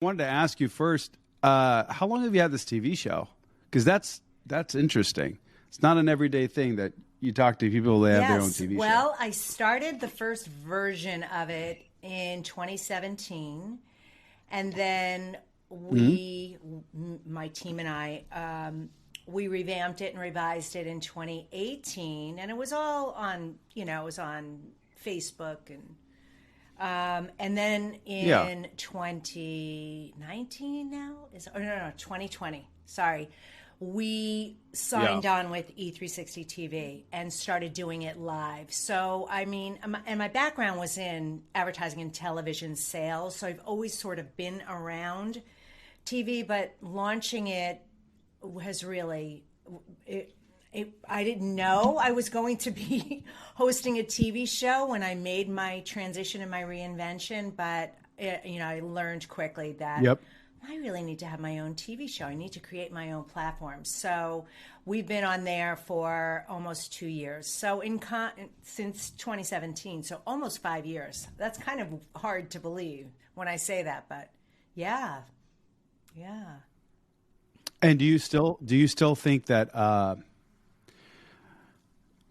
wanted to ask you first, how long have you had this TV show? Because that's interesting. It's not an everyday thing that you talk to people that have their own TV show. Well, I started the first version of it in 2017, and then my team and I, we revamped it and revised it in 2018, and it was all on, it was on Facebook and then in 2019 now 2020. Sorry. We signed on with E360 TV and started doing it live. So, I mean, and my background was in advertising and television sales. So I've always sort of been around TV, but launching it has really, I didn't know I was going to be hosting a TV show when I made my transition and my reinvention. But, I learned quickly that I really need to have my own TV show. I need to create my own platform. So we've been on there for almost 2 years. So since 2017, so almost 5 years. That's kind of hard to believe when I say that, but yeah. And do you still think that?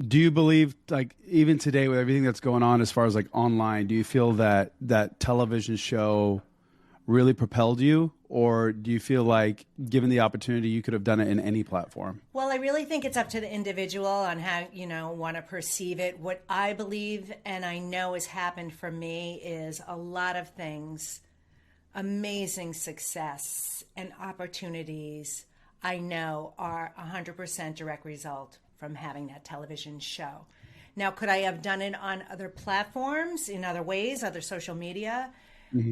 Do you believe, like, even today with everything that's going on as far as like online, do you feel that that television show really propelled you, or do you feel like, given the opportunity, you could have done it in any platform? Well, I really think it's up to the individual on how, want to perceive it. What I believe and I know has happened for me is a lot of things, amazing success and opportunities, I know are 100% direct result from having that television show. Now, could I have done it on other platforms, in other ways, other social media?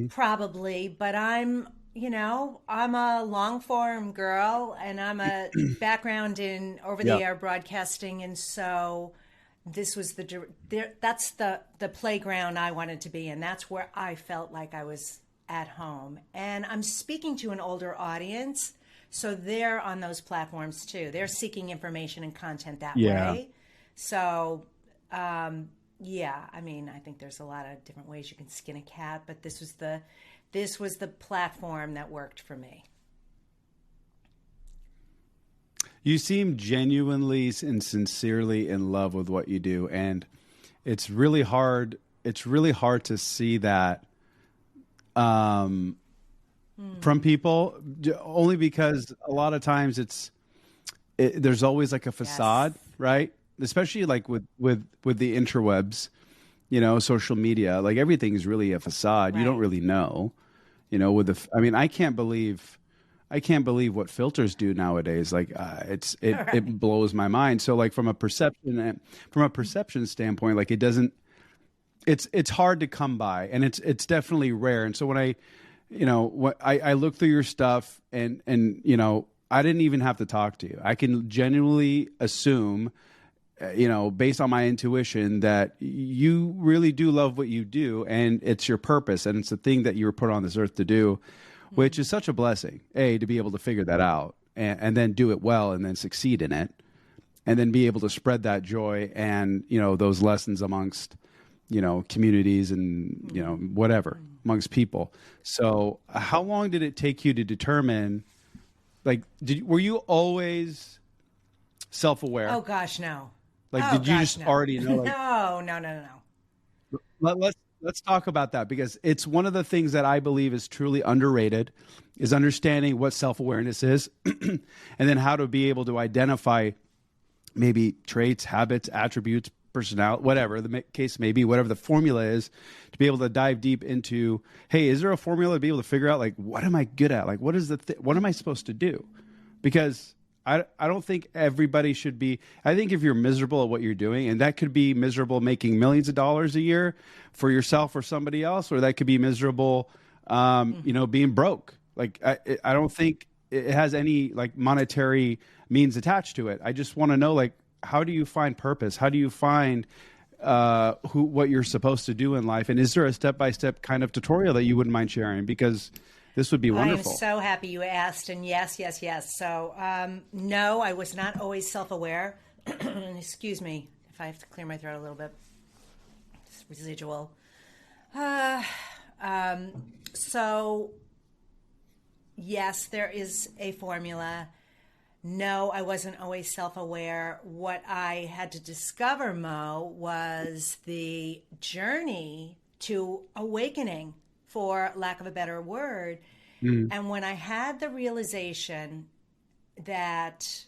Probably, but I'm a long form girl, and I'm a background in over the air broadcasting, and so this was that's the playground I wanted to be in. That's where I felt like I was at home, and I'm speaking to an older audience, so they're on those platforms too. They're seeking information and content that way. So. I mean, I think there's a lot of different ways you can skin a cat, but this was the platform that worked for me. You seem genuinely and sincerely in love with what you do, and it's really hard. It's really hard to see that from people, only because a lot of times there's always like a facade, right? Especially like with the interwebs, social media, like everything is really a facade. Right. You don't really know, I can't believe what filters do nowadays. Like it blows my mind. So like from a perception standpoint, like it's hard to come by, and it's definitely rare. And so when I look through your stuff and I didn't even have to talk to you. I can genuinely assume, based on my intuition, that you really do love what you do, and it's your purpose, and it's the thing that you were put on this earth to do, which is such a blessing, to be able to figure that out and then do it well and then succeed in it, and then be able to spread that joy and, those lessons amongst, communities and, whatever, amongst people. So how long did it take you to determine, like, were you always self-aware? Oh, gosh, no. Like, did you just already know? Like, No. Let's talk about that, because it's one of the things that I believe is truly underrated, is understanding what self-awareness is, and then how to be able to identify maybe traits, habits, attributes, personality, whatever the case may be, whatever the formula is, to be able to dive deep into, hey, is there a formula to be able to figure out, like, what am I good at? Like, what is what am I supposed to do? Because I don't think everybody should be. I think if you're miserable at what you're doing, and that could be miserable making millions of dollars a year for yourself or somebody else, or that could be miserable, being broke. Like, I don't think it has any like monetary means attached to it. I just want to know, like, how do you find purpose? How do you find what you're supposed to do in life? And is there a step-by-step kind of tutorial that you wouldn't mind sharing? Because this would be wonderful. I'm so happy you asked, and yes. So, no, I was not always self-aware. Excuse me if I have to clear my throat a little bit. It's residual. So yes, there is a formula. No, I wasn't always self-aware. What I had to discover, Mo, was the journey to awakening, for lack of a better word. And when I had the realization that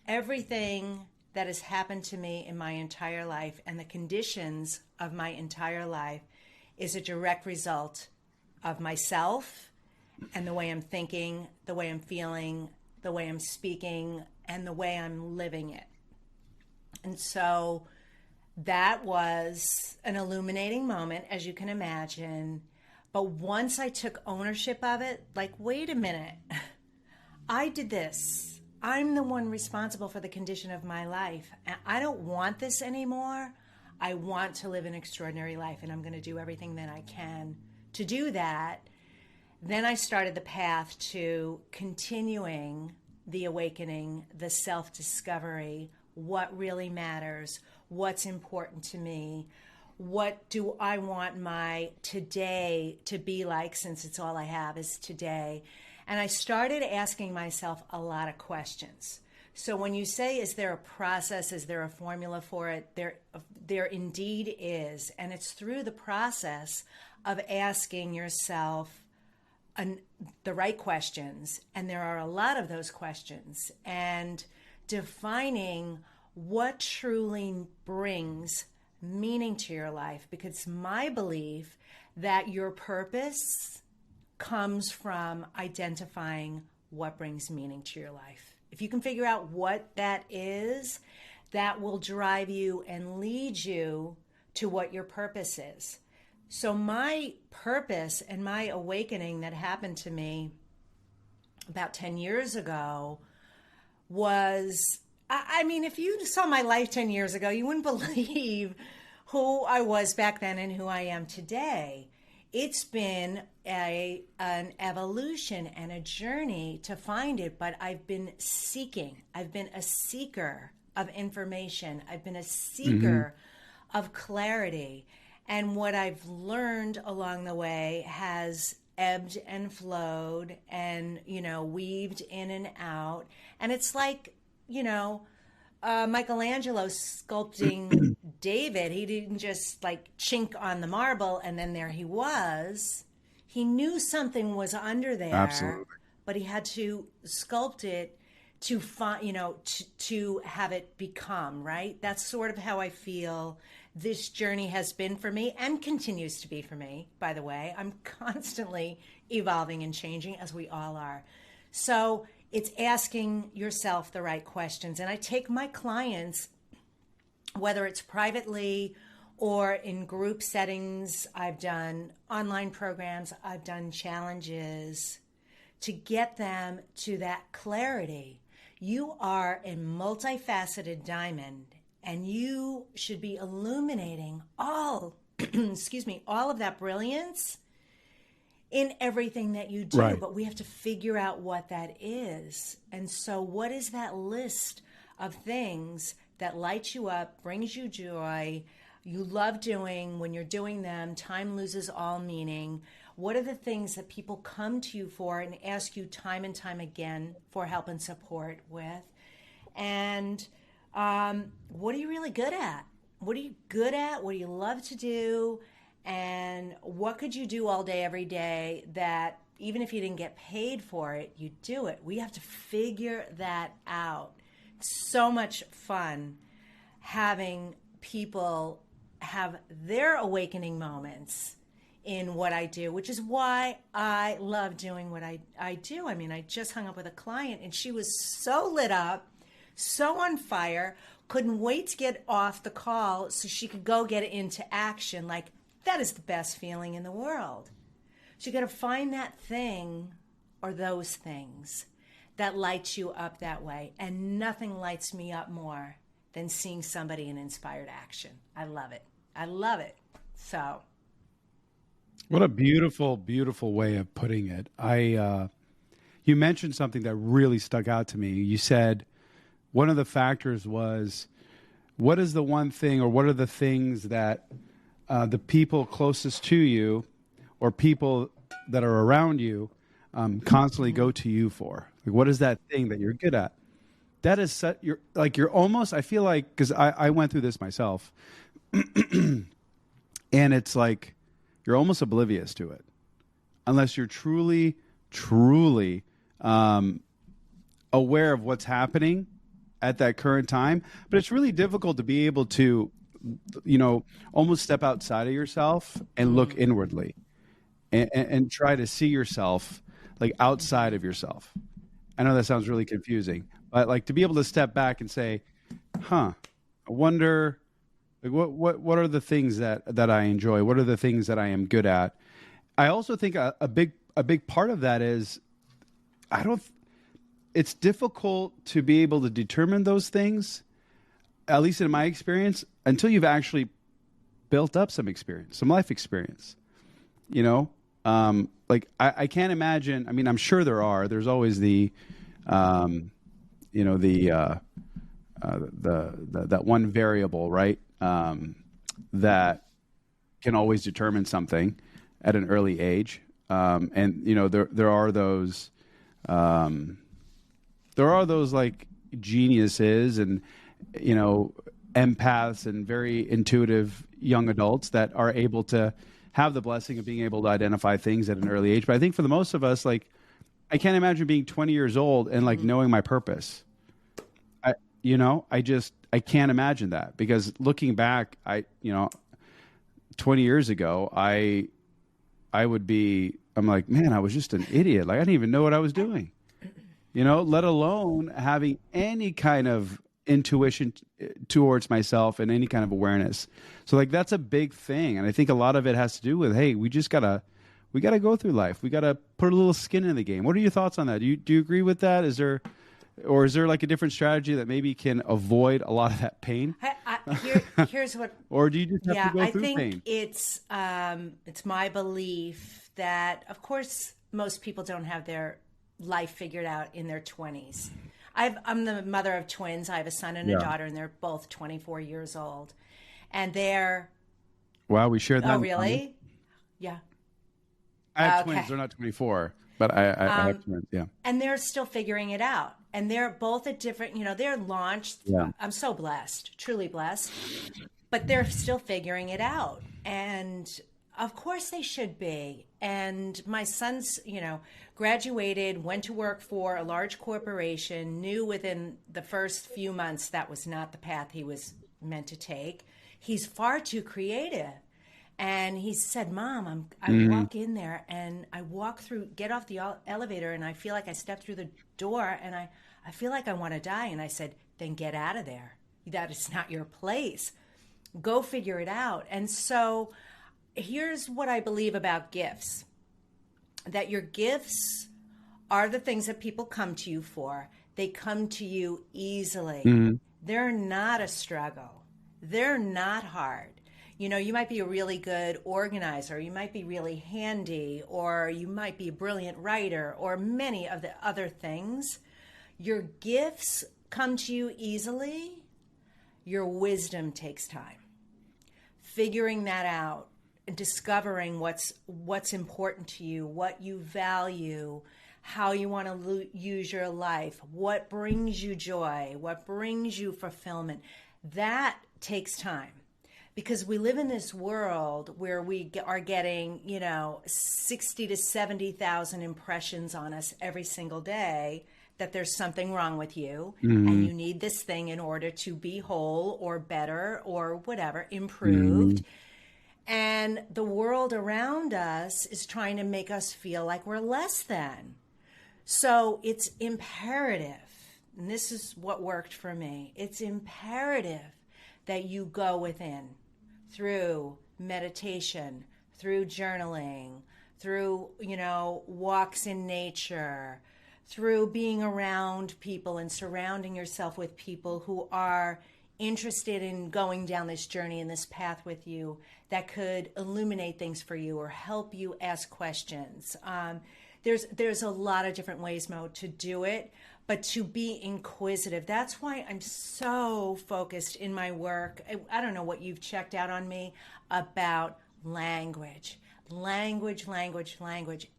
everything that has happened to me in my entire life and the conditions of my entire life is a direct result of myself and the way I'm thinking, the way I'm feeling, the way I'm speaking, and the way I'm living it. And so that was an illuminating moment, as you can imagine. But once I took ownership of it, like, wait a minute, I did this. I'm the one responsible for the condition of my life. And I don't want this anymore. I want to live an extraordinary life, and I'm going to do everything that I can to do that. Then I started the path to continuing the awakening, the self-discovery, what really matters, what's important to me, what do I want my today to be like, since it's all I have is today. And I started asking myself a lot of questions. So when you say, is there a process, is there a formula for it? There indeed is. And it's through the process of asking yourself the right questions, and there are a lot of those questions, and defining what truly brings meaning to your life, because it's my belief that your purpose comes from identifying what brings meaning to your life. If you can figure out what that is, that will drive you and lead you to what your purpose is. So my purpose and my awakening that happened to me about 10 years ago was, I mean, if you saw my life 10 years ago, you wouldn't believe who I was back then and who I am today. It's been an evolution and a journey to find it, but I've been seeking. I've been a seeker of information. I've been a seeker of clarity. And what I've learned along the way has ebbed and flowed and, weaved in and out. And it's like, Michelangelo sculpting David. He didn't just like chink on the marble and then there he was. He knew something was under there. Absolutely. But he had to sculpt it to find, to have it become, right? That's sort of how I feel this journey has been for me and continues to be for me, by the way. I'm constantly evolving and changing, as we all are. So it's asking yourself the right questions. And I take my clients, whether it's privately or in group settings, I've done online programs, I've done challenges to get them to that clarity. You are a multifaceted diamond, and you should be illuminating all, all of that brilliance in everything that you do. Right. But we have to figure out what that is. And so what is that list of things that light you up, brings you joy, you love doing? When you're doing them, time loses all meaning. What are the things that people come to you for and ask you time and time again for help and support with? And what are you really good at? What are you good at? What do you love to do? And what could you do all day, every day, that even if you didn't get paid for it, you do it? We have to figure that out. It's so much fun having people have their awakening moments in what I do, which is why I love doing what I do. I mean, I just hung up with a client and she was so lit up, so on fire, couldn't wait to get off the call so she could go get into action. Like, that is the best feeling in the world. So you got to find that thing or those things that lights you up that way. And nothing lights me up more than seeing somebody in inspired action. I love it. I love it. So. What a beautiful, beautiful way of putting it. You mentioned something that really stuck out to me. You said one of the factors was, what is the one thing, or what are the things that the people closest to you or people that are around you constantly go to you for? Like, what is that thing that you're good at? That is you're almost, I feel like, because I went through this myself, and it's like you're almost oblivious to it unless you're truly aware of what's happening at that current time. But it's really difficult to be able to, almost step outside of yourself and look inwardly and try to see yourself like outside of yourself. I know that sounds really confusing, but like to be able to step back and say, I wonder, like, what are the things that I enjoy? What are the things that I am good at? I also think a big part of that is it's difficult to be able to determine those things, at least in my experience, until you've actually built up some experience, some life experience, like I can't imagine. I mean, I'm sure there's always the that one variable, right? That can always determine something at an early age. And there are those like geniuses and, empaths and very intuitive young adults that are able to have the blessing of being able to identify things at an early age. But I think for the most of us, like, I can't imagine being 20 years old and like knowing my purpose. I can't imagine that, because looking back, 20 years ago, I'm like, man, I was just an idiot. Like, I didn't even know what I was doing, let alone having any kind of intuition towards myself and any kind of awareness. So like, that's a big thing. And I think a lot of it has to do with, hey, we gotta go through life. We gotta put a little skin in the game. What are your thoughts on that? Do you agree with that? Is there like a different strategy that maybe can avoid a lot of that pain? Here's what. Or do you just have to go through pain? I think it's my belief that, of course, most people don't have their life figured out in their 20s. I'm the mother of twins. I have a son and a daughter, and they're both 24 years old. And they're... Wow, we shared that. Oh, really? Yeah. I have twins. They're not 24, but I have twins, yeah. And they're still figuring it out. And they're both at different, they're launched. Yeah. I'm so blessed, truly blessed. But they're still figuring it out. And of course they should be. And my son's, graduated, went to work for a large corporation, knew within the first few months that was not the path he was meant to take. He's far too creative. And he said, Mom, I walk in there and I get off the elevator, and I feel like I stepped through the door and I feel like I want to die. And I said, then get out of there. That is not your place. Go figure it out. And so here's what I believe about gifts, that your gifts are the things that people come to you for. They come to you easily. Mm-hmm. They're not a struggle. They're not hard. You might be a really good organizer, you might be really handy, or you might be a brilliant writer, or many of the other things. Your gifts come to you easily. Your wisdom takes time. Figuring that out, discovering what's important to you, what you value, how you want to use your life, what brings you joy, what brings you fulfillment, that takes time. Because we live in this world where we are getting, 60 to 70,000 impressions on us every single day that there's something wrong with you, and you need this thing in order to be whole or better or whatever, improved. And the world around us is trying to make us feel like we're less than. So it's imperative, and this is what worked for me, it's imperative that you go within through meditation, through journaling, through, walks in nature, through being around people and surrounding yourself with people who are interested in going down this journey and this path with you, that could illuminate things for you or help you ask questions. There's a lot of different ways, Mo, to do it, but to be inquisitive. That's why I'm so focused in my work. I don't know what you've checked out on me about language. language,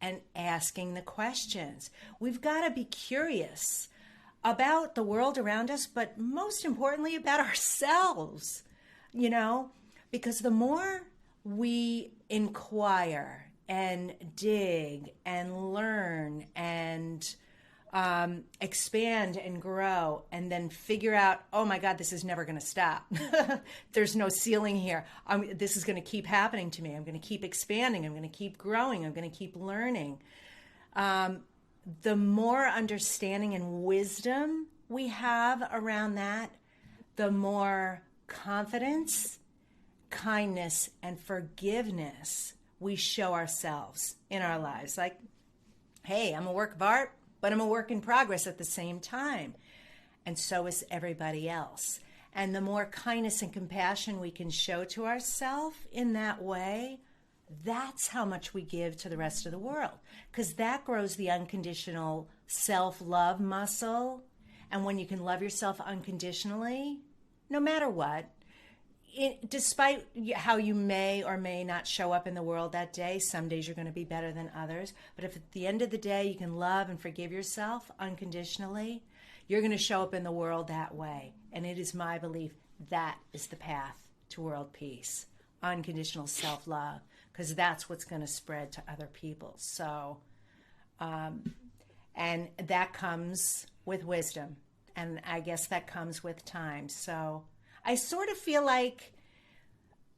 and asking the questions. We've got to be curious about the world around us, but most importantly, about ourselves, because the more we inquire and dig and learn and expand and grow and then figure out, oh my God, this is never going to stop. There's no ceiling here. This is going to keep happening to me. I'm going to keep expanding. I'm going to keep growing. I'm going to keep learning. The more understanding and wisdom we have around that, the more confidence, kindness, and forgiveness we show ourselves in our lives. Like, hey, I'm a work of art, but I'm a work in progress at the same time. And so is everybody else. And the more kindness and compassion we can show to ourselves in that way, that's how much we give to the rest of the world. Because that grows the unconditional self-love muscle. And when you can love yourself unconditionally, no matter what, despite how you may or may not show up in the world that day, some days you're going to be better than others. But if at the end of the day you can love and forgive yourself unconditionally, you're going to show up in the world that way. And it is my belief that is the path to world peace, unconditional self-love, because that's what's going to spread to other people. So, and that comes with wisdom. And I guess that comes with time. So I sort of feel like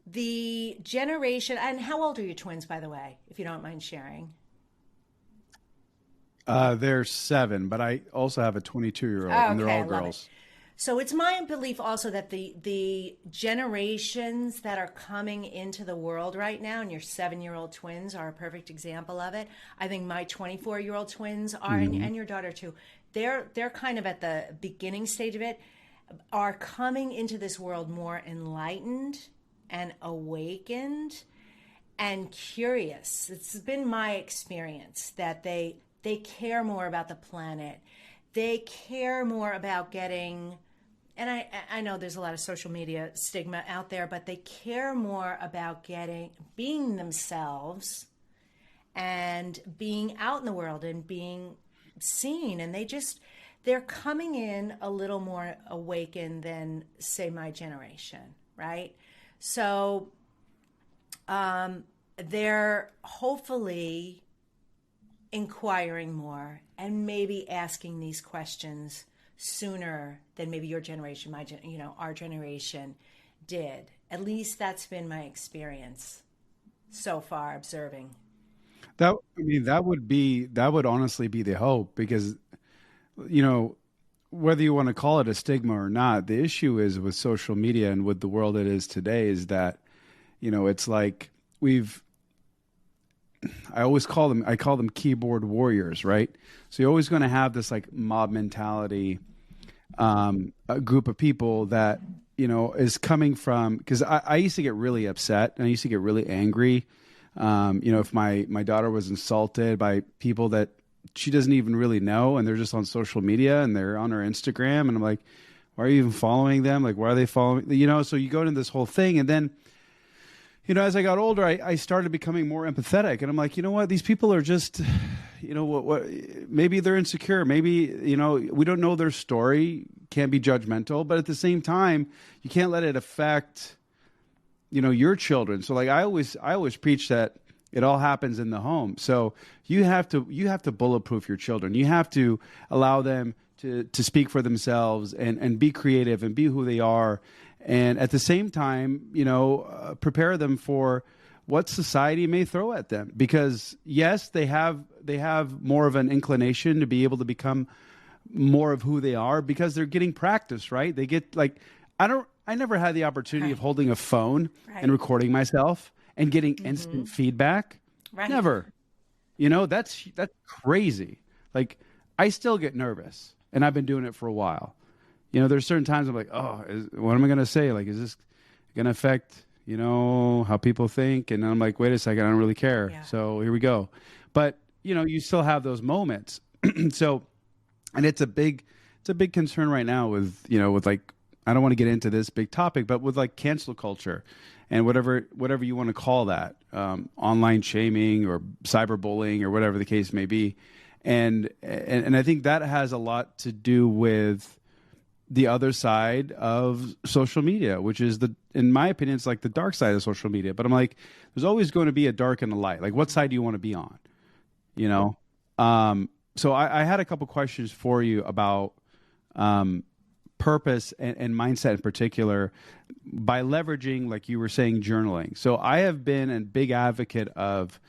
the generation, and how old are your twins, by the way, if you don't mind sharing? They're 7, but I also have a 22-year-old, and they're all girls. So it's my belief also that the generations that are coming into the world right now, and your 7-year-old twins are a perfect example of it. I think my 24-year-old twins are, and your daughter too, they're kind of at the beginning stage of it, are coming into this world more enlightened and awakened and curious. It's been my experience that they care more about the planet. They care more about getting, and I know there's a lot of social media stigma out there, but they care more about being themselves and being out in the world and being seen. And they're coming in a little more awakened than, say, my generation, right? So they're hopefully inquiring more and maybe asking these questions sooner than maybe your generation, our generation did. At least that's been my experience so far observing. That would honestly be the hope, because whether you want to call it a stigma or not, the issue is with social media and with the world it is today is that, it's like I call them keyboard warriors, right? So you're always going to have this like mob mentality, a group of people that, is coming from, because I used to get really upset and I used to get really angry. If my daughter was insulted by people that she doesn't even really know, and they're just on social media and they're on her Instagram, and I'm like, why are you even following them? Like, why are they following? So you go into this whole thing, and then, as I got older, I started becoming more empathetic, and I'm like, you know what? These people are just, what? Maybe they're insecure. Maybe, we don't know their story. Can't be judgmental, but at the same time, you can't let it affect, your children. So like I always preach that it all happens in the home. So you have to bulletproof your children. You have to allow them to speak for themselves and be creative and be who they are. And at the same time, prepare them for what society may throw at them. Because yes, they have more of an inclination to be able to become more of who they are because they're getting practice, right? They get like, I never had the opportunity of holding a phone and recording myself and getting instant feedback. Right. Never. That's crazy. Like, I still get nervous, and I've been doing it for a while. There's certain times I'm like, what am I going to say? Like, is this going to affect, how people think? And I'm like, wait a second, I don't really care. Yeah. So here we go. But, you still have those moments. So, and it's a big concern right now with, with like I don't want to get into this big topic, but with like cancel culture and whatever you want to call that, online shaming or cyberbullying or whatever the case may be. And I think that has a lot to do with the other side of social media, which is in my opinion, it's like the dark side of social media. But I'm like, there's always going to be a dark and a light. Like, what side do you want to be on? You know? So I had a couple questions for you about purpose and mindset in particular by leveraging, like you were saying, journaling. So I have been a big advocate of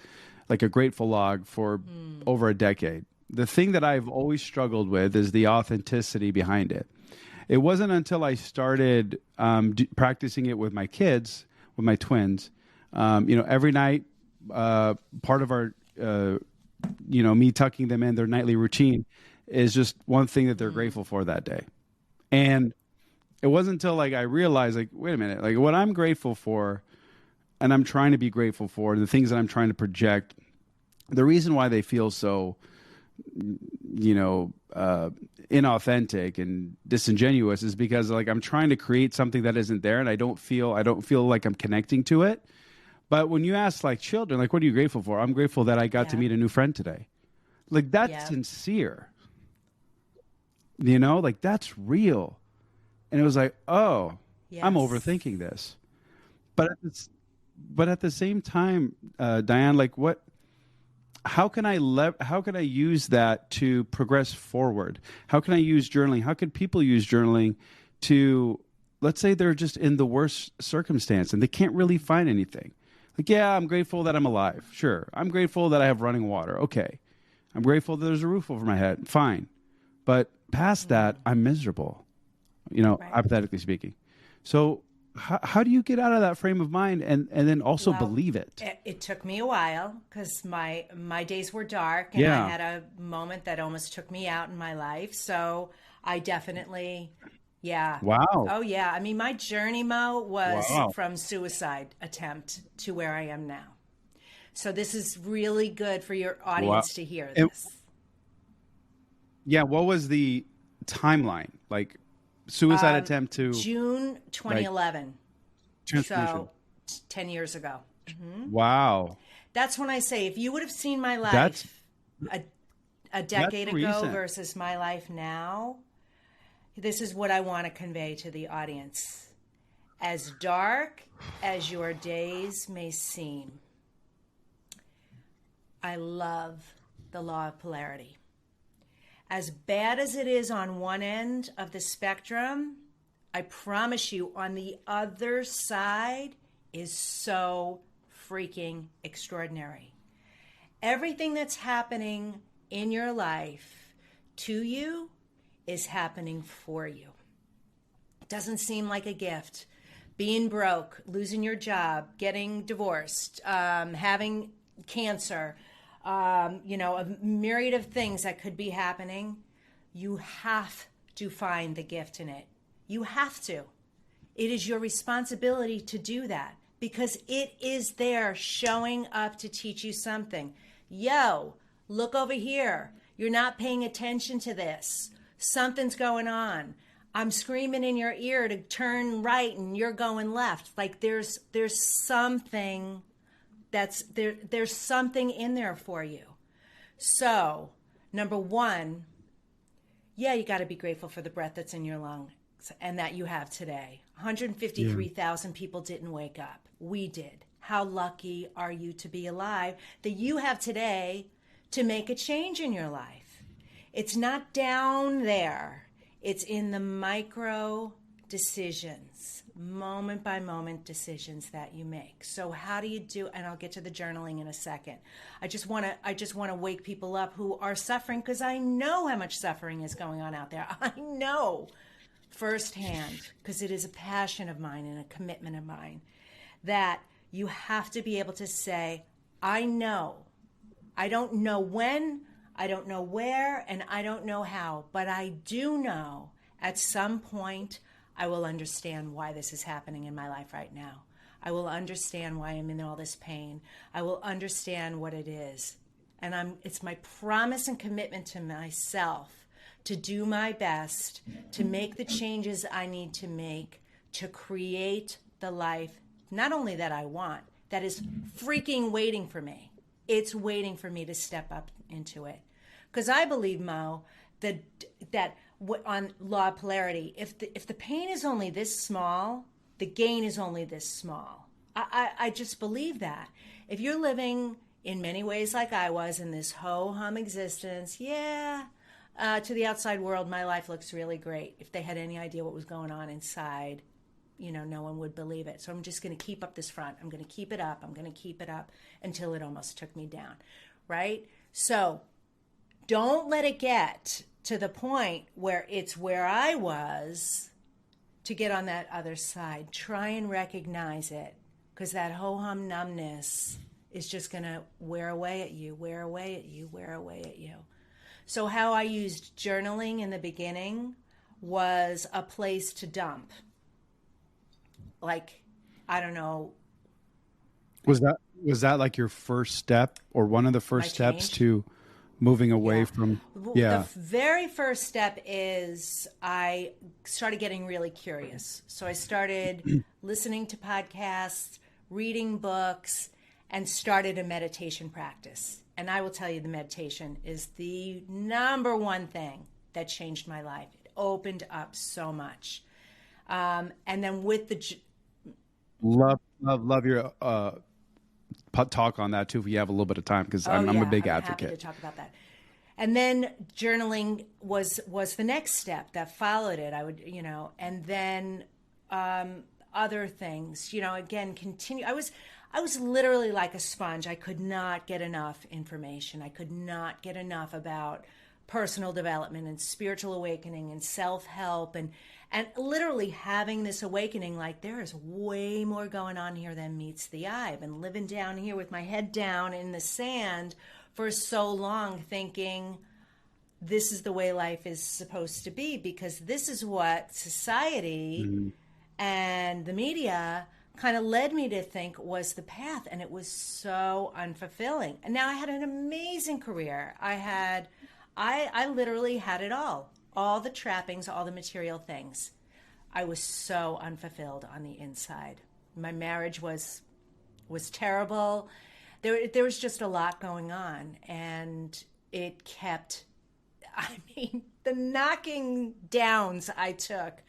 like a grateful log for over a decade. The thing that I've always struggled with is the authenticity behind it. It wasn't until I started practicing it with my kids, with my twins, every night, part of our, me tucking them in, their nightly routine is just one thing that they're grateful for that day. And it wasn't until like I realized, like, wait a minute, like what I'm grateful for and I'm trying to be grateful for, the things that I'm trying to project, the reason why they feel so, inauthentic and disingenuous is because like I'm trying to create something that isn't there and I don't feel like I'm connecting to it. But when you ask like children, like, what are you grateful for? I'm grateful that I got to meet a new friend today. Like that's sincere. Like that's real. And it was like, oh, yes. I'm overthinking this. But at the same time, Diane, like how can I use that to progress forward? How can I use journaling? How can people use journaling to, let's say they're just in the worst circumstance and they can't really find anything. Like, yeah, I'm grateful that I'm alive. Sure. I'm grateful that I have running water. Okay. I'm grateful that there's a roof over my head. Fine. But past that, I'm miserable, right. Hypothetically speaking. So how do you get out of that frame of mind and then also believe it? It took me a while because my days were dark and I had a moment that almost took me out in my life. So I definitely, Wow. Oh, yeah. I mean, my journey, Mo, was from suicide attempt to where I am now. So this is really good for your audience to hear this. What was the timeline? Like suicide attempt to June 2011. So 10 years ago. Mm-hmm. Wow. That's when I say, if you would have seen my life a decade ago versus my life now, this is what I want to convey to the audience. As dark as your days may seem, I love the law of polarity. As bad as it is on one end of the spectrum, I promise you on the other side is so freaking extraordinary. Everything that's happening in your life to you is happening for you. It doesn't seem like a gift. Being broke, losing your job, getting divorced, having cancer, a myriad of things that could be happening. You have to find the gift in it. You have to. It is your responsibility to do that because it is there showing up to teach you something. Yo, look over here. You're not paying attention to this. Something's going on. I'm screaming in your ear to turn right and you're going left. Like there's something that's there. There's something in there for you. So, number one, you got to be grateful for the breath that's in your lungs and that you have today. 153,000 people didn't wake up. We did. How lucky are you to be alive that you have today to make a change in your life? It's not down there. It's in the micro decisions, moment by moment decisions that you make. So how do you do, and I'll get to the journaling in a second. I just want to wake people up who are suffering because I know how much suffering is going on out there. I know firsthand because it is a passion of mine and a commitment of mine that you have to be able to say, I know. I don't know when, I don't know where, and I don't know how, but I do know at some point I will understand why this is happening in my life right now. I will understand why I'm in all this pain. I will understand what it is. And it's my promise and commitment to myself to do my best, to make the changes I need to make, to create the life, not only that I want, that is freaking waiting for me. It's waiting for me to step up into it. Because I believe, Mo, that on law of polarity, if the pain is only this small, the gain is only this small. I just believe that. If you're living in many ways like I was in this ho-hum existence, to the outside world, my life looks really great. If they had any idea what was going on inside, no one would believe it. So I'm just going to keep up this front. I'm going to keep it up. I'm going to keep it up until it almost took me down, right? So don't let it get to the point where it's where I was to get on that other side. Try and recognize it, because that ho-hum numbness is just going to wear away at you, wear away at you, wear away at you. So how I used journaling in the beginning was a place to dump. Like, I don't know. Was that like your first step, or one of the first steps to moving away from? The very first step is I started getting really curious. So I started listening to podcasts, reading books, and started a meditation practice. And I will tell you, the meditation is the number one thing that changed my life. It opened up so much. And then with the love your talk on that too, if you have a little bit of time, because I'm a big advocate. Happy to talk about that. And then journaling was the next step that followed it. I would, and then other things, again, continue. I was literally like a sponge. I could not get enough information. I could not get enough about personal development and spiritual awakening and self-help and literally having this awakening, like there is way more going on here than meets the eye. I've been living down here with my head down in the sand for so long, thinking this is the way life is supposed to be, because this is what society and the media kind of led me to think was the path, and it was so unfulfilling. And now I had an amazing career. I literally had it all the trappings, all the material things. I was so unfulfilled on the inside. My marriage was terrible. There was just a lot going on, and it kept, the knocking downs I took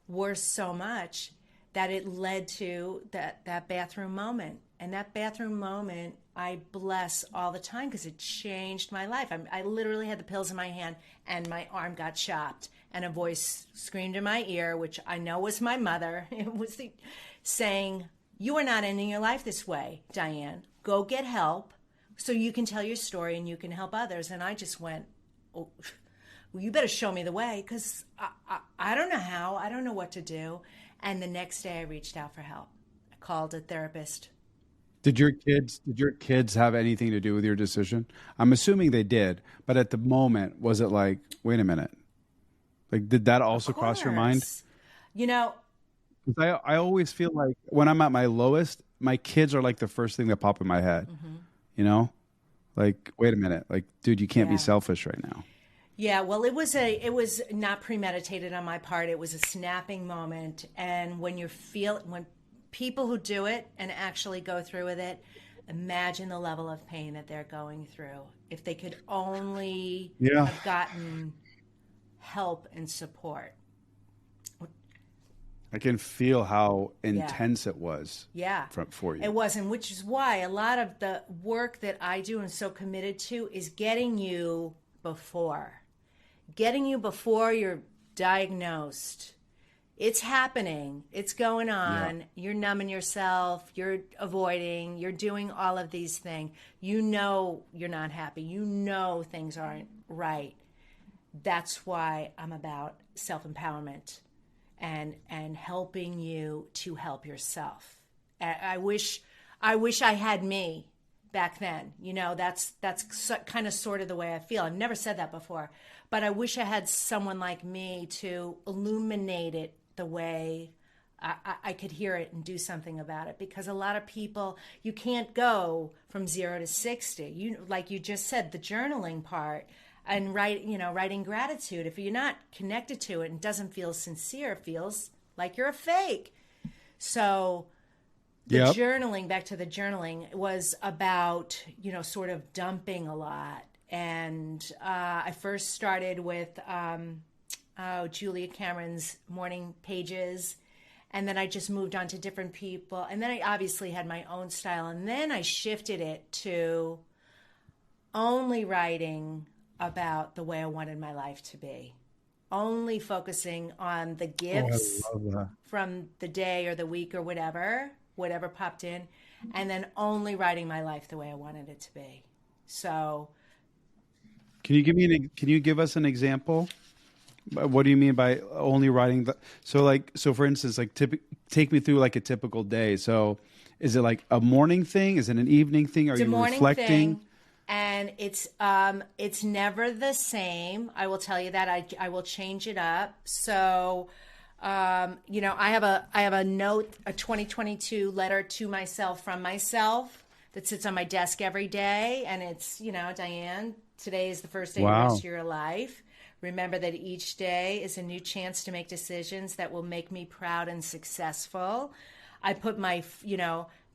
were so much that it led to that bathroom moment. And that bathroom moment I bless all the time, because it changed my life. I literally had the pills in my hand and my arm got chopped, and a voice screamed in my ear, which I know was my mother. It was saying, "You are not ending your life this way, Diane. Go get help so you can tell your story and you can help others." And I just went, "Oh, well, you better show me the way, because I don't know how. I don't know what to do." And the next day I reached out for help. I called a therapist. Did your kids have anything to do with your decision? I'm assuming they did, but at the moment, was it like, wait a minute? Like, did that also cross your mind? I always feel like when I'm at my lowest, my kids are like the first thing that pop in my head. Like, wait a minute, like, dude, you can't be selfish right now. Yeah, well, it was not premeditated on my part. It was a snapping moment. And when people who do it and actually go through with it, imagine the level of pain that they're going through. If they could only have gotten help and support. I can feel how intense it was for you. It was, and which is why a lot of the work that I do and so committed to is getting you before you're diagnosed. It's happening. It's going on. Yeah. You're numbing yourself. You're avoiding. You're doing all of these things. You're not happy. Things aren't right. That's why I'm about self-empowerment and helping you to help yourself. I wish I had me back then. That's kind of sort of the way I feel. I've never said that before, but I wish I had someone like me to illuminate it the way I could hear it and do something about it. Because a lot of people, you can't go from 0 to 60. Like you just said, the journaling part, And writing gratitude, if you're not connected to it and doesn't feel sincere, it feels like you're a fake. So the journaling, back to the journaling, was about, sort of dumping a lot. And I first started with Julia Cameron's morning pages. And then I just moved on to different people. And then I obviously had my own style. And then I shifted it to only writing about the way I wanted my life to be. Only focusing on the gifts from the day or the week or whatever popped in. And then only writing my life the way I wanted it to be. So... Can you give us an example? What do you mean by only writing so for instance, like take me through like a typical day. So is it like a morning thing? Is it an evening thing? Are you reflecting? Thing, and it's never the same. I will tell you that. I will change it up. So I have a note, a 2022 letter to myself from myself that sits on my desk every day, and it's, Diane, today is the first day of the rest of your life. Remember that each day is a new chance to make decisions that will make me proud and successful. I put my,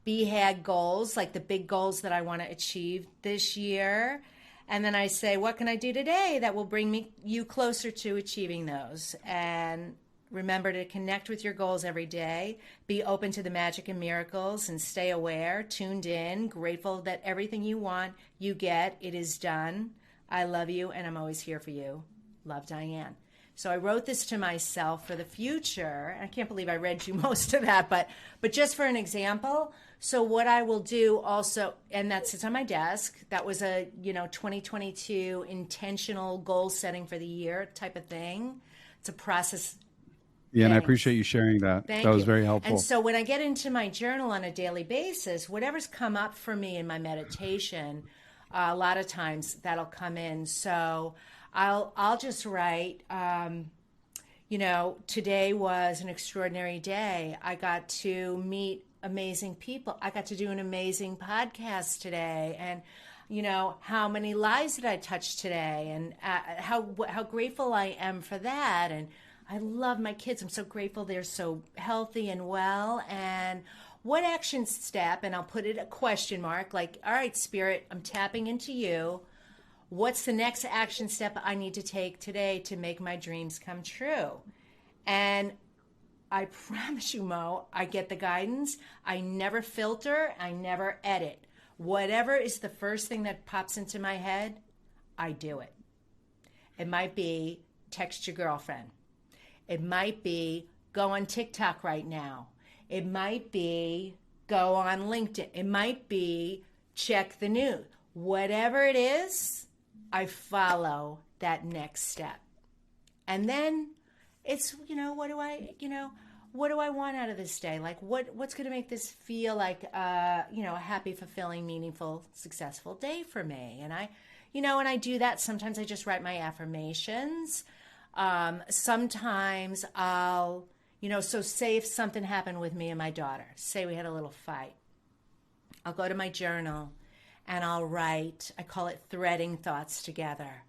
BHAG goals, like the big goals that I want to achieve this year. And then I say, what can I do today that will bring you closer to achieving those? And remember to connect with your goals every day. Be open to the magic and miracles and stay aware, tuned in, grateful that everything you want, you get. It is done. I love you, and I'm always here for you. Love, Diane. So I wrote this to myself for the future. I can't believe I read you most of that, but just for an example. So what I will do also, and that sits on my desk, that was a 2022 intentional goal setting for the year type of thing. It's a process. Yeah, and I appreciate you sharing that. Thank you. That was you. very helpful. And so when I get into my journal on a daily basis, whatever's come up for me in my meditation, a lot of times that'll come in. So I'll just write, today was an extraordinary day. I got to meet amazing people. I got to do an amazing podcast today. And, how many lives did I touch today? And how grateful I am for that. And I love my kids. I'm so grateful they're so healthy and well. And what action step, and I'll put it a question mark, like, all right, Spirit, I'm tapping into you. What's the next action step I need to take today to make my dreams come true? And I promise you, Mo, I get the guidance. I never filter. I never edit. Whatever is the first thing that pops into my head, I do it. It might be text your girlfriend. It might be go on TikTok right now. It might be go on LinkedIn. It might be check the news. Whatever it is, I follow that next step. And then it's, what do I want out of this day? Like what's going to make this feel like, a happy, fulfilling, meaningful, successful day for me? And I do that. Sometimes I just write my affirmations. Sometimes I'll, so say if something happened with me and my daughter, say we had a little fight, I'll go to my journal and I'll write, I call it threading thoughts together.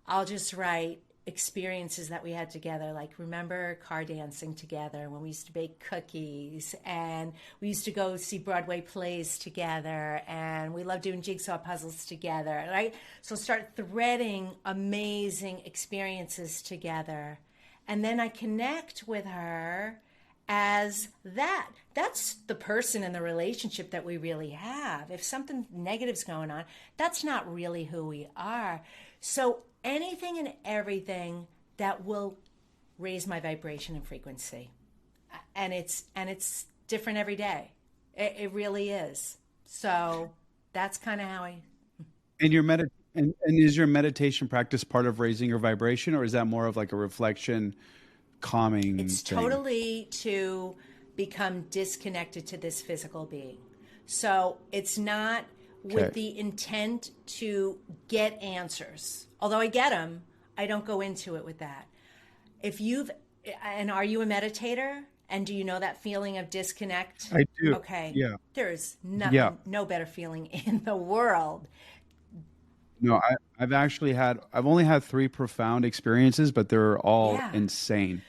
I'll just write experiences that we had together, like remember car dancing together when we used to bake cookies, and we used to go see Broadway plays together, and we loved doing jigsaw puzzles together, right? So start threading amazing experiences together. And then I connect with her as that. That's the person in the relationship that we really have. If something negative's going on, that's not really who we are. So anything and everything that will raise my vibration and frequency. And it's different every day. It really is. So that's kind of how I... And is your meditation practice part of raising your vibration, or is that more of like a reflection, calming It's thing? Totally to become disconnected to this physical being. So it's not with the intent to get answers. Although I get them, I don't go into it with that. And are you a meditator? And do you know that feeling of disconnect? I do. Okay. Yeah. There's no better feeling in the world. No, I've only had 3 profound experiences, but they're all Yeah. insane.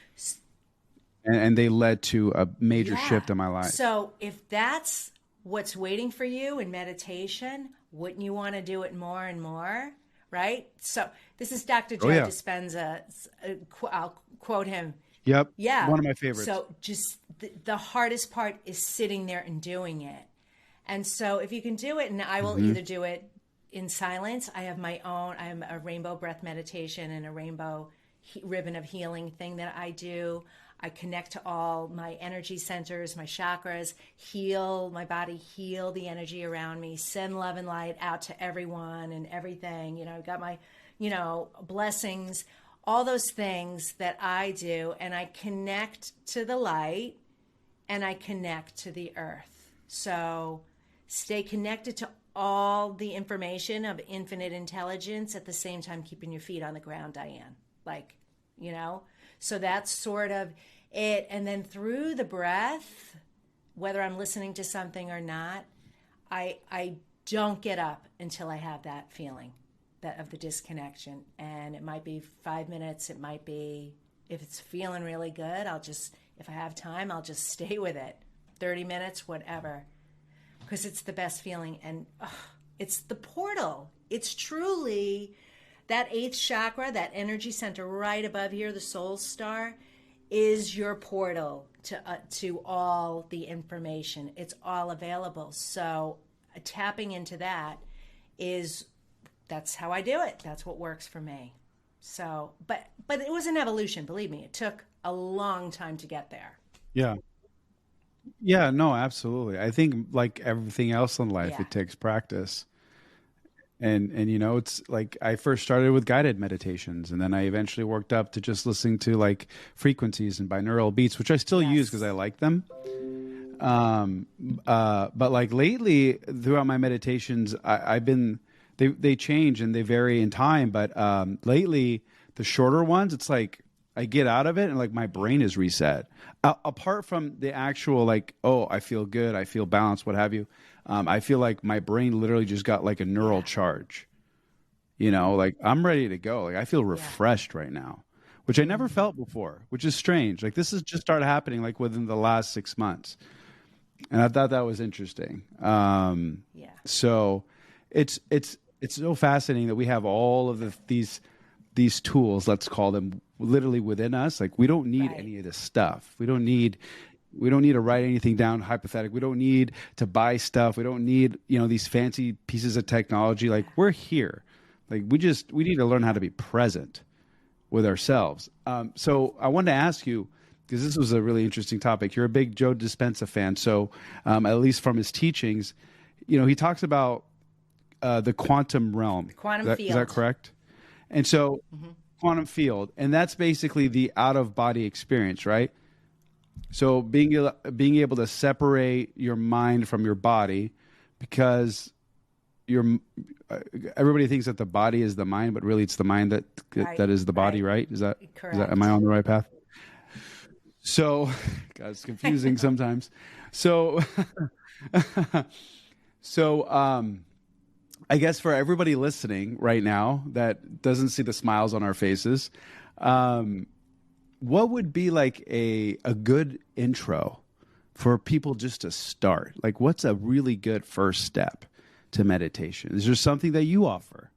And they led to a major Yeah. shift in my life. So if that's what's waiting for you in meditation, wouldn't you want to do it more and more? Right? So this is Dr. Joe yeah. Dispenza. I'll quote him. Yep. Yeah. One of my favorites. So just the hardest part is sitting there and doing it. And so if you can do it, and I will either do it in silence. I have my own, I have a rainbow breath meditation and a rainbow ribbon of healing thing that I do. I connect to all my energy centers, my chakras, heal my body, heal the energy around me, send love and light out to everyone and everything. You know, I've got my, blessings, all those things that I do, and I connect to the light and I connect to the earth. So stay connected to all the information of infinite intelligence at the same time keeping your feet on the ground, Diane. So that's sort of it. And then through the breath, whether I'm listening to something or not, I don't get up until I have that feeling of the disconnection. And it might be 5 minutes. It might be, if it's feeling really good, if I have time, I'll just stay with it. 30 minutes, whatever. Because it's the best feeling. And it's the portal. It's truly that 8th chakra, that energy center right above here, the soul star, is your portal to all the information. It's all available. So tapping into that that's how I do it. That's what works for me. So, but it was an evolution, believe me. It took a long time to get there. Yeah. Yeah, no, absolutely. I think like everything else in life, Yeah. it takes practice. And it's like I first started with guided meditations, and then I eventually worked up to just listening to like frequencies and binaural beats, which I still use because I like them. But like lately throughout my meditations, they change and they vary in time. But lately the shorter ones, it's like I get out of it and like my brain is reset. Apart from the actual like, oh, I feel good, I feel balanced, what have you. I feel like my brain literally just got like a neural charge. Like I'm ready to go. Like I feel refreshed right now, which I never felt before, which is strange. Like this has just started happening like within the last 6 months. And I thought that was interesting. So it's so fascinating that we have all of these tools, let's call them, literally within us. Like we don't need any of this stuff. We don't need to write anything down hypothetic. We don't need to buy stuff. We don't need, these fancy pieces of technology. Like we're here. Like we need to learn how to be present with ourselves. So I wanted to ask you, because this was a really interesting topic. You're a big Joe Dispenza fan. So at least from his teachings, he talks about the quantum realm. The quantum field. Is that correct? And so quantum field, and that's basically the out of body experience, right? So being able to separate your mind from your body, because everybody thinks that the body is the mind, but really it's the mind that is the body, right? Is that correct? Am I on the right path? So, God, it's confusing sometimes. So, I guess for everybody listening right now that doesn't see the smiles on our faces, what would be like a good intro for people just to start? Like, what's a really good first step to meditation? Is there something that you offer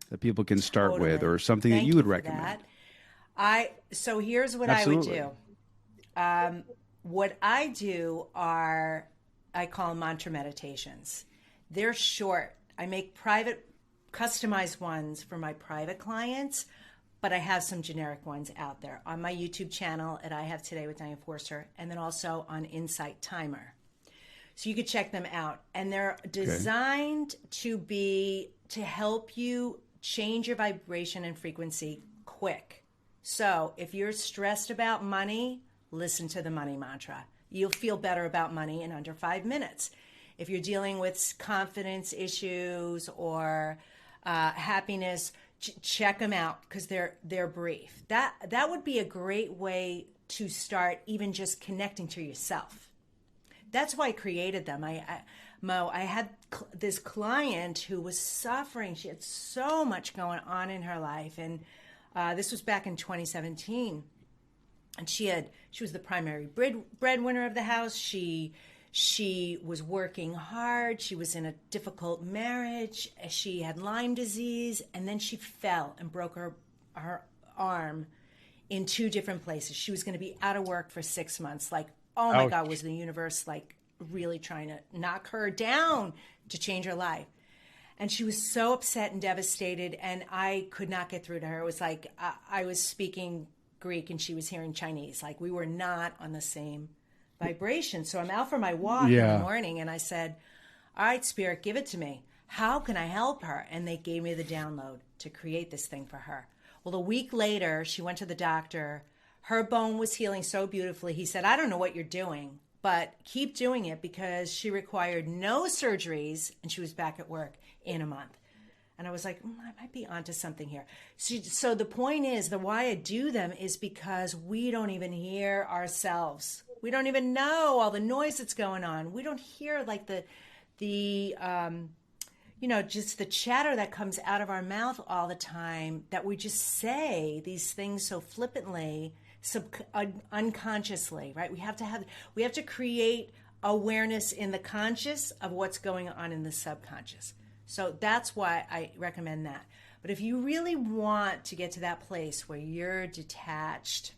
that people can start with, or something that you would recommend? So here's what I would do. What I do I call mantra meditations. They're short. I make private, customized ones for my private clients, but I have some generic ones out there on my YouTube channel at I Have Today with Diane Forster, and then also on Insight Timer. So you could check them out. And they're designed to help you change your vibration and frequency quick. So if you're stressed about money, listen to the money mantra. You'll feel better about money in under 5 minutes. If you're dealing with confidence issues or happiness, check them out because they're brief. That would be a great way to start even just connecting to yourself. That's why I created them. Mo, I had this client who was suffering. She had so much going on in her life. And this was back in 2017. And she was the primary breadwinner of the house. She was working hard. She was in a difficult marriage. She had Lyme disease. And then she fell and broke her arm in 2 different places. She was going to be out of work for 6 months. Like, oh my God, was the universe like really trying to knock her down to change her life? And she was so upset and devastated, and I could not get through to her. It was like I was speaking Greek and she was hearing Chinese. Like, we were not on the same vibration. So I'm out for my walk in the morning, and I said, all right, Spirit, give it to me. How can I help her? And they gave me the download to create this thing for her. Well, a week later, she went to the doctor. Her bone was healing so beautifully. He said, I don't know what you're doing, but keep doing it, because she required no surgeries and she was back at work in a month. And I was like, I might be onto something here. So the point is, the why I do them is because we don't even hear ourselves. We don't even know all the noise that's going on. We don't hear like the just the chatter that comes out of our mouth all the time, that we just say these things so flippantly, unconsciously, right? We have to create awareness in the conscious of what's going on in the subconscious. So that's why I recommend that. But if you really want to get to that place where you're detached,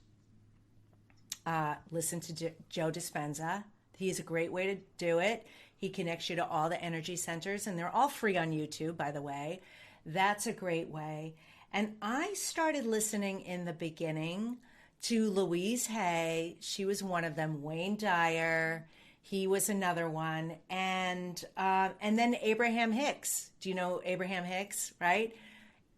listen to Joe Dispenza. He's a great way to do it. He connects you to all the energy centers, and they're all free on YouTube, by the way. That's a great way. And I started listening in the beginning to Louise Hay. She was one of them. Wayne Dyer. He was another one. And then Abraham Hicks. Do you know Abraham Hicks, right?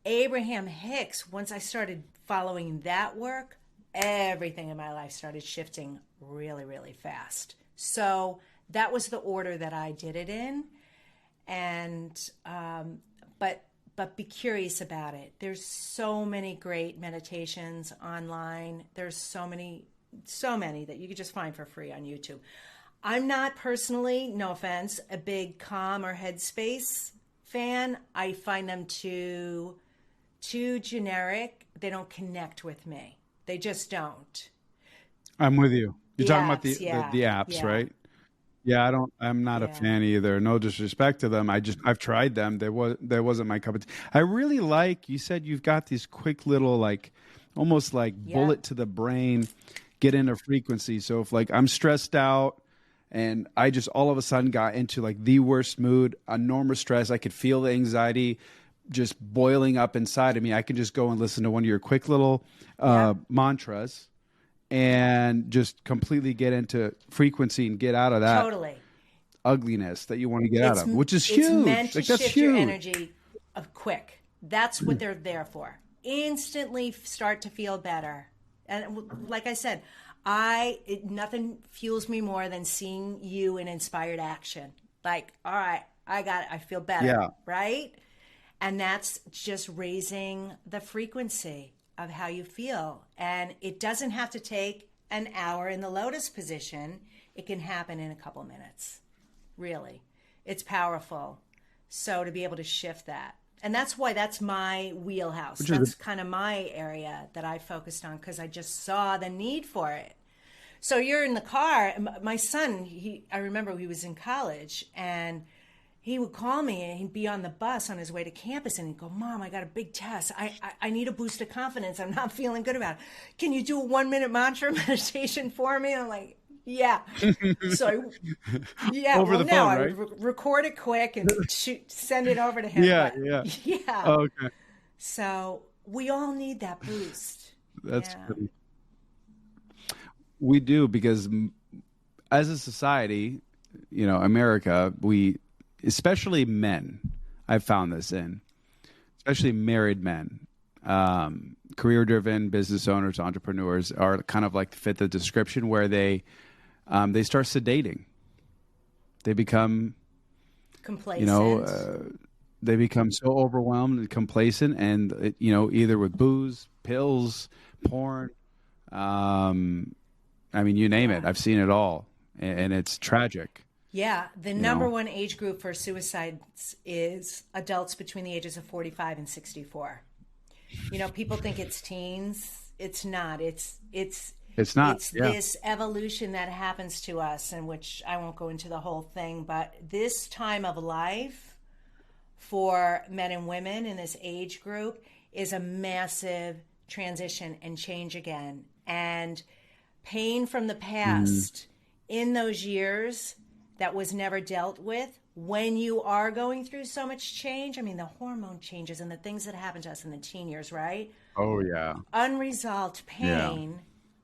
Abraham Hicks, once I started following that work, everything in my life started shifting really, really fast. So that was the order that I did it in. And but be curious about it. There's so many great meditations online. There's so many that you could just find for free on YouTube. I'm not personally, no offense, a big Calm or Headspace fan. I find them too generic. They don't connect with me. They just don't. I'm with you. You're talking about apps, the apps, right? Yeah, I'm not a fan either. No disrespect to them. I've tried them. There wasn't my cup of tea. I really like, you said you've got these quick little, like, almost like bullet to the brain, get into frequency. So if like I'm stressed out and I just all of a sudden got into like the worst mood, enormous stress, I could feel the anxiety just boiling up inside of me. I can just go and listen to one of your quick little mantras and just completely get into frequency and get out of that ugliness that you want to get out of, which is huge. It's meant to like, that's shift huge. your energy quick. That's what they're there for. Instantly start to feel better. And like I said, nothing fuels me more than seeing you in inspired action. Like, all right, I got it. I feel better, right? And that's just raising the frequency of how you feel. And it doesn't have to take an hour in the lotus position. It can happen in a couple minutes. Really. It's powerful. So to be able to shift that. And that's why that's my wheelhouse. That's kind of my area that I focused on, because I just saw the need for it. So you're in the car. My son, I remember he was in college, and he would call me and he'd be on the bus on his way to campus and he'd go, Mom, I got a big test. I need a boost of confidence. I'm not feeling good about it. Can you do a 1-minute mantra meditation for me? I'm like, yeah. So, over the phone, I right? would record it quick and send it over to him. Yeah. Oh, okay. So we all need that boost. That's pretty. We do, because as a society, America, especially men, I've found this especially married men, career-driven business owners, entrepreneurs are kind of like fit the description, where they start sedating. They become complacent. They become so overwhelmed and complacent, and either with booze, pills, porn. I mean, you name it. I've seen it all, and it's tragic. Yeah, the number one age group for suicides is adults between the ages of 45 and 64. People think it's teens. It's not. It's not. it's Yeah. this evolution that happens to us, in which I won't go into the whole thing, but this time of life for men and women in this age group is a massive transition and change again. And pain from the past in those years that was never dealt with, when you are going through so much change, I mean, the hormone changes and the things that happen to us in the teen years, right? Oh, yeah. Unresolved pain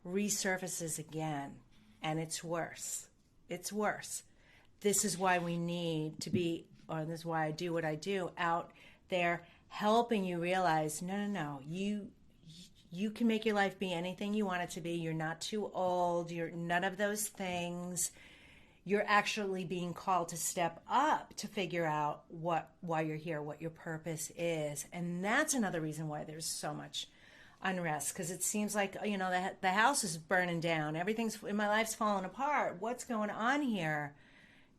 resurfaces again, and it's worse. It's worse. This is why we need to be, or this is why I do what I do, out there helping you realize, no, you can make your life be anything you want it to be. You're not too old. You're none of those things. You're actually being called to step up to figure out why you're here, what your purpose is. And that's another reason why there's so much unrest, because it seems like, the house is burning down. Everything's in my life's falling apart. What's going on here?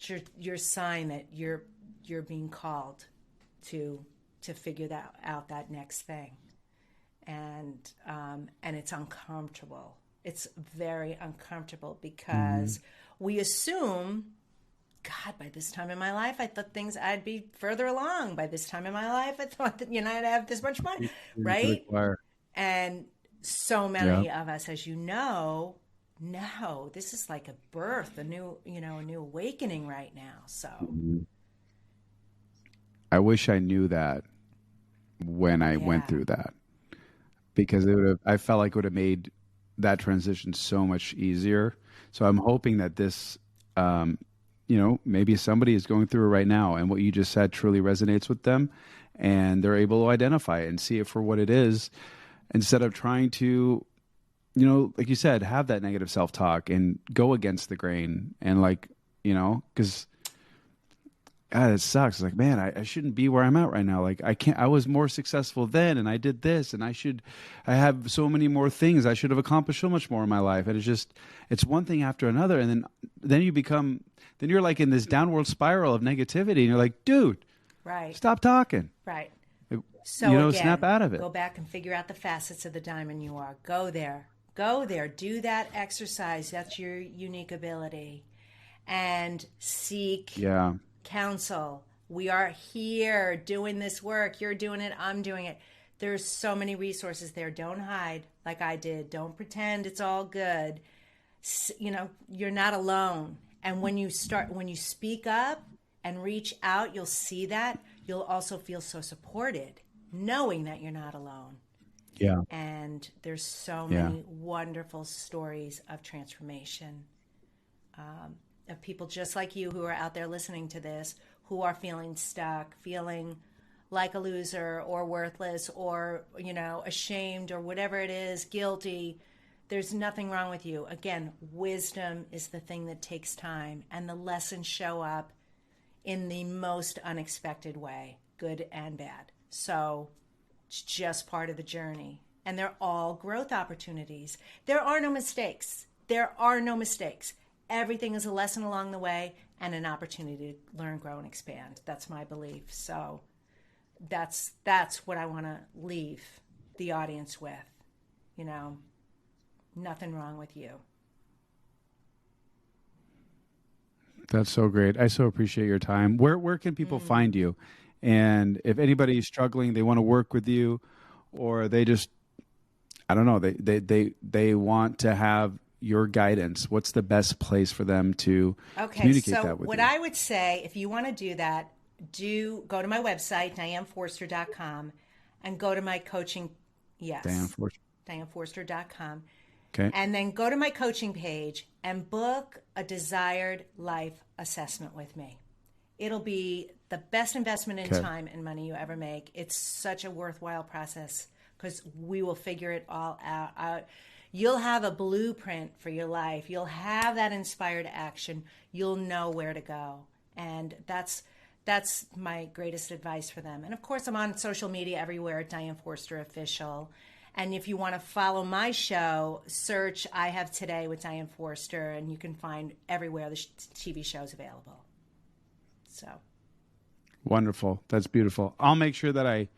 It's your sign that you're being called to figure that next thing. And it's uncomfortable. It's very uncomfortable because we assume, God, by this time in my life, I thought I'd be further along. By this time in my life, I thought that, I'd have this much money, right? And so many of us, as you know, no, this is like a birth, a new awakening right now. So I wish I knew that when I went through that, because I felt like it would have made that transition so much easier. So I'm hoping that this, maybe somebody is going through it right now, and what you just said truly resonates with them, and they're able to identify it and see it for what it is, instead of trying to, like you said, have that negative self-talk and go against the grain, and because God, it sucks. It's like, man, I shouldn't be where I'm at right now. Like, I was more successful then, and I did this, and I have so many more things. I should have accomplished so much more in my life. And it's one thing after another. And then you're like in this downward spiral of negativity, and you're like, dude, right, stop talking. Right. Like, so again, snap out of it. Go back and figure out the facets of the diamond you are. Go there. Do that exercise. That's your unique ability. And seek counsel. We are here doing this work. You're doing it. I'm doing it. There's so many resources there. Don't hide like I did. Don't pretend it's all good. You're not alone. And when you speak up and reach out, you'll see that. You'll also feel so supported, knowing that you're not alone. Yeah. And there's so many wonderful stories of transformation, of people just like you who are out there listening to this, who are feeling stuck, feeling like a loser or worthless or, ashamed or whatever it is, guilty. There's nothing wrong with you. Again, wisdom is the thing that takes time, and the lessons show up in the most unexpected way, good and bad. So it's just part of the journey, and they're all growth opportunities. There are no mistakes. Everything is a lesson along the way and an opportunity to learn, grow, and expand. That's my belief. So that's what I want to leave the audience with. Nothing wrong with you. That's so great. I so appreciate your time. Where can people find you? And if anybody's struggling, they want to work with you, or they just, I don't know, they want to have your guidance, what's the best place for them to communicate that with you? What I would say, if you want to do that, go to my website, DianeForster.com, and go to my coaching. Yes. DianeForster.com. Okay. And then go to my coaching page and book a desired life assessment with me. It'll be the best investment in time and money you ever make. It's such a worthwhile process because we will figure it all out. You'll have a blueprint for your life. You'll have that inspired action. You'll know where to go. And that's my greatest advice for them. And of course, I'm on social media everywhere, Diane Forster Official. And if you want to follow my show, search I Have Today with Diane Forster, and you can find everywhere the TV show is available. So wonderful. That's beautiful. I'll make sure that I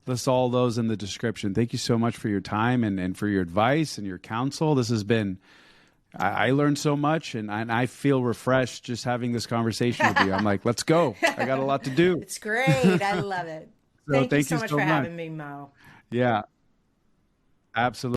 list all those in the description. Thank you so much for your time and for your advice and your counsel. This has been, I learned so much, and I feel refreshed just having this conversation with you. I'm like, let's go. I got a lot to do. It's great. I love it. So Thank you so much for having me, Mo. Yeah, absolutely.